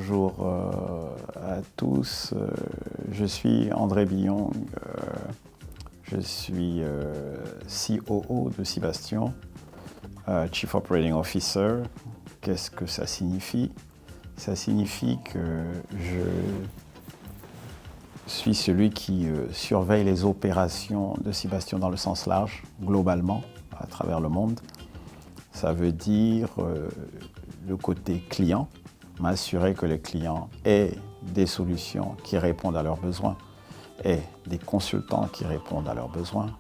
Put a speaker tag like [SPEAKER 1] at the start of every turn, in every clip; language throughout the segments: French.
[SPEAKER 1] bonjour à tous. Je suis André Billon, je suis COO de Cibastion, Chief Operating Officer. Qu'est-ce que ça signifie? Ça signifie que je suis celui qui surveille les opérations de Cibastion dans le sens large, globalement, à travers le monde. Ça veut dire le côté client, m'assurer que les clients aient des solutions qui répondent à leurs besoins, aient des consultants qui répondent à leurs besoins,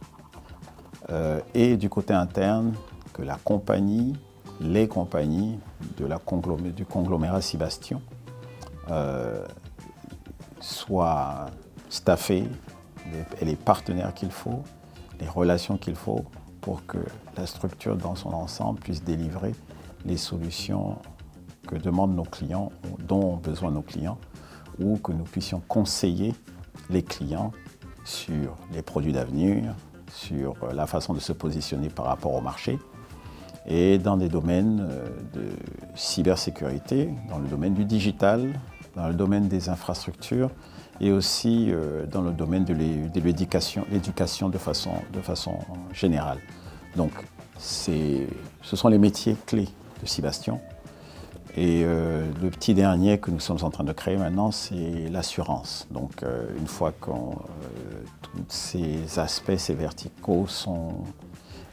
[SPEAKER 1] et du côté interne, que la compagnie, les compagnies du conglomérat Cibastion soient staffées, et les partenaires qu'il faut, les relations qu'il faut pour que la structure dans son ensemble puisse délivrer les solutions que demandent nos clients, dont ont besoin nos clients, ou que nous puissions conseiller les clients sur les produits d'avenir, sur la façon de se positionner par rapport au marché, et dans des domaines de cybersécurité, dans le domaine du digital, dans le domaine des infrastructures, et aussi dans le domaine de l'éducation de façon générale. Donc, ce sont les métiers clés de Cibastion. Et le petit dernier que nous sommes en train de créer maintenant, c'est l'assurance. Donc, une fois que tous ces aspects, ces verticaux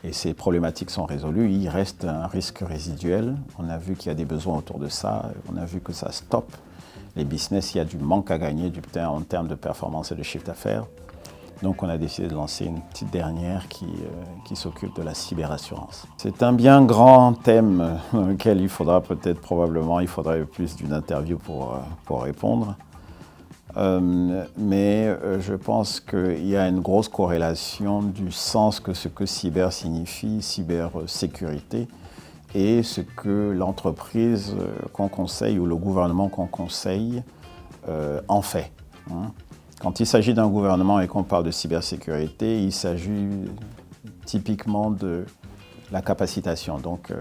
[SPEAKER 1] et ces problématiques sont résolues, il reste un risque résiduel. On a vu qu'il y a des besoins autour de ça. On a vu que ça stoppe les business. Il y a du manque à gagner en termes de performance et de chiffre d'affaires. Donc on a décidé de lancer une petite dernière qui s'occupe de la cyberassurance. C'est un bien grand thème auquel il faudrait plus d'une interview pour répondre. Mais je pense qu'il y a une grosse corrélation du sens que ce que cyber signifie, cybersécurité, et ce que l'entreprise qu'on conseille ou le gouvernement qu'on conseille en fait. Quand il s'agit d'un gouvernement et qu'on parle de cybersécurité, il s'agit typiquement de la capacitation, donc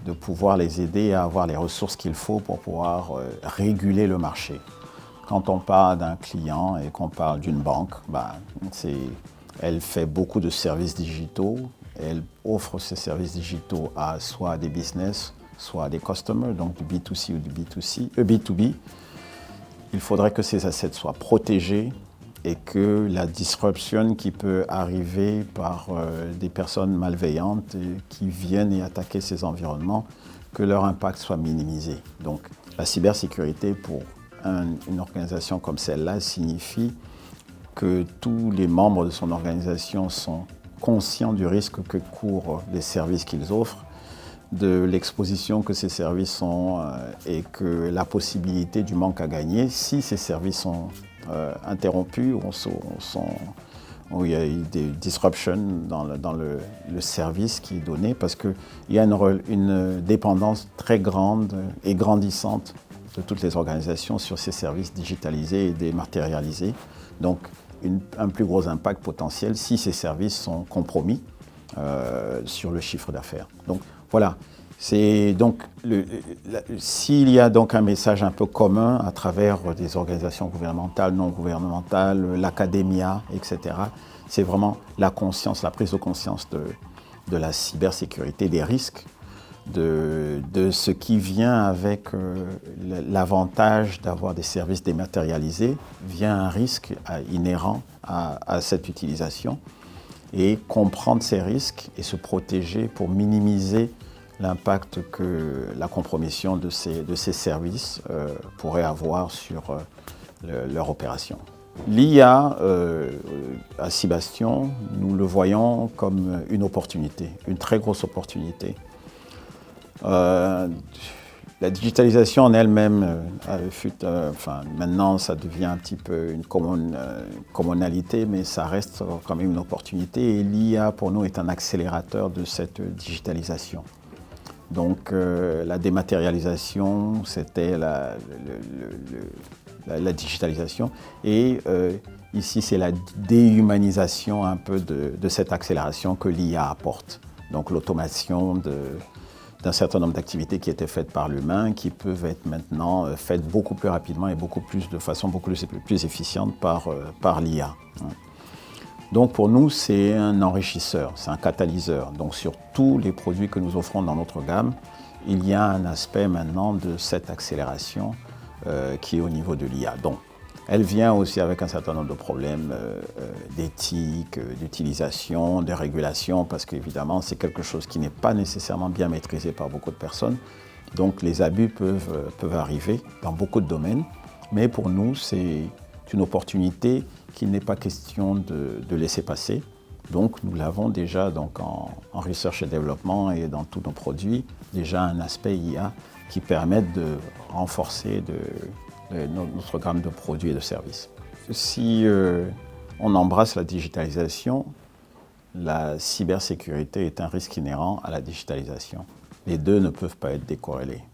[SPEAKER 1] de pouvoir les aider à avoir les ressources qu'il faut pour pouvoir réguler le marché. Quand on parle d'un client et qu'on parle d'une banque, elle fait beaucoup de services digitaux. Elle offre ces services digitaux à soit des business, soit à des customers, donc du B2C ou du B2B. Il faudrait que ces assets soient protégés et que la disruption qui peut arriver par des personnes malveillantes qui viennent y attaquer ces environnements, que leur impact soit minimisé. Donc la cybersécurité pour une organisation comme celle-là signifie que tous les membres de son organisation sont conscients du risque que courent les services qu'ils offrent, de l'exposition que ces services ont et que la possibilité du manque à gagner si ces services sont interrompus ou il y a eu des disruptions dans le service qui est donné, parce qu'il y a une dépendance très grande et grandissante de toutes les organisations sur ces services digitalisés et dématérialisés. Donc un plus gros impact potentiel si ces services sont compromis sur le chiffre d'affaires. Donc voilà, s'il y a donc un message un peu commun à travers des organisations gouvernementales, non gouvernementales, l'académia, etc., c'est vraiment la prise de conscience de la cybersécurité, des risques, de ce qui vient avec l'avantage d'avoir des services dématérialisés, vient un risque inhérent à cette utilisation. Et comprendre ces risques et se protéger pour minimiser l'impact que la compromission de ces services pourrait avoir sur leur opération. L'IA à Cibastion, nous le voyons comme une opportunité, une très grosse opportunité. La digitalisation en elle-même, maintenant ça devient un petit peu une communalité, mais ça reste quand même une opportunité. Et l'IA pour nous est un accélérateur de cette digitalisation. Donc la dématérialisation, c'était la digitalisation. Et ici, c'est la déhumanisation un peu de cette accélération que l'IA apporte. Donc l'automation d'un certain nombre d'activités qui étaient faites par l'humain, qui peuvent être maintenant faites beaucoup plus rapidement et de façon beaucoup plus efficiente par l'IA. Donc pour nous, c'est un enrichisseur, c'est un catalyseur. Donc sur tous les produits que nous offrons dans notre gamme, il y a un aspect maintenant de cette accélération qui est au niveau de l'IA. Donc elle vient aussi avec un certain nombre de problèmes d'éthique, d'utilisation, de régulation, parce qu'évidemment, c'est quelque chose qui n'est pas nécessairement bien maîtrisé par beaucoup de personnes. Donc les abus peuvent arriver dans beaucoup de domaines, mais pour nous, c'est une opportunité qu'il n'est pas question de laisser passer. Donc nous l'avons déjà en research et développement et dans tous nos produits, déjà un aspect IA qui permet de renforcer notre gamme de produits et de services. Si on embrasse la digitalisation, la cybersécurité est un risque inhérent à la digitalisation. Les deux ne peuvent pas être décorrélés.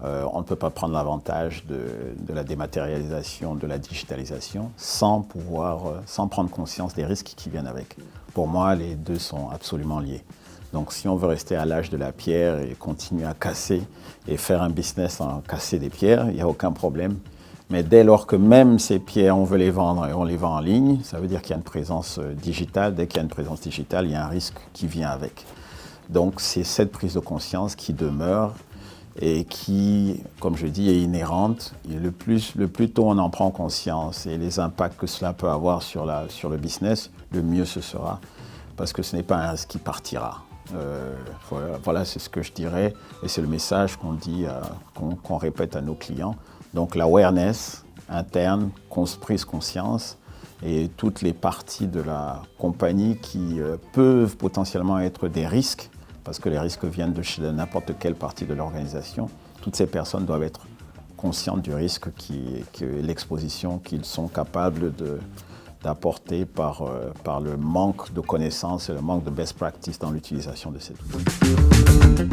[SPEAKER 1] On ne peut pas prendre l'avantage de la dématérialisation, de la digitalisation, sans prendre conscience des risques qui viennent avec. Pour moi, les deux sont absolument liés. Donc si on veut rester à l'âge de la pierre et continuer à casser et faire un business en casser des pierres, il n'y a aucun problème. Mais dès lors que même ces pierres, on veut les vendre et on les vend en ligne, ça veut dire qu'il y a une présence digitale. Dès qu'il y a une présence digitale, il y a un risque qui vient avec. Donc c'est cette prise de conscience qui demeure et qui, comme je dis, est inhérente. Et le plus tôt on en prend conscience et les impacts que cela peut avoir sur le business, le mieux ce sera. Parce que ce n'est pas un risque qui partira. Voilà, c'est ce que je dirais et c'est le message qu'on répète à nos clients. Donc l'awareness interne, prise conscience et toutes les parties de la compagnie qui peuvent potentiellement être des risques, parce que les risques viennent de n'importe quelle partie de l'organisation. Toutes ces personnes doivent être conscientes du risque que l'exposition qu'ils sont capables d'apporter par le manque de connaissances et le manque de best practice dans l'utilisation de ces outils.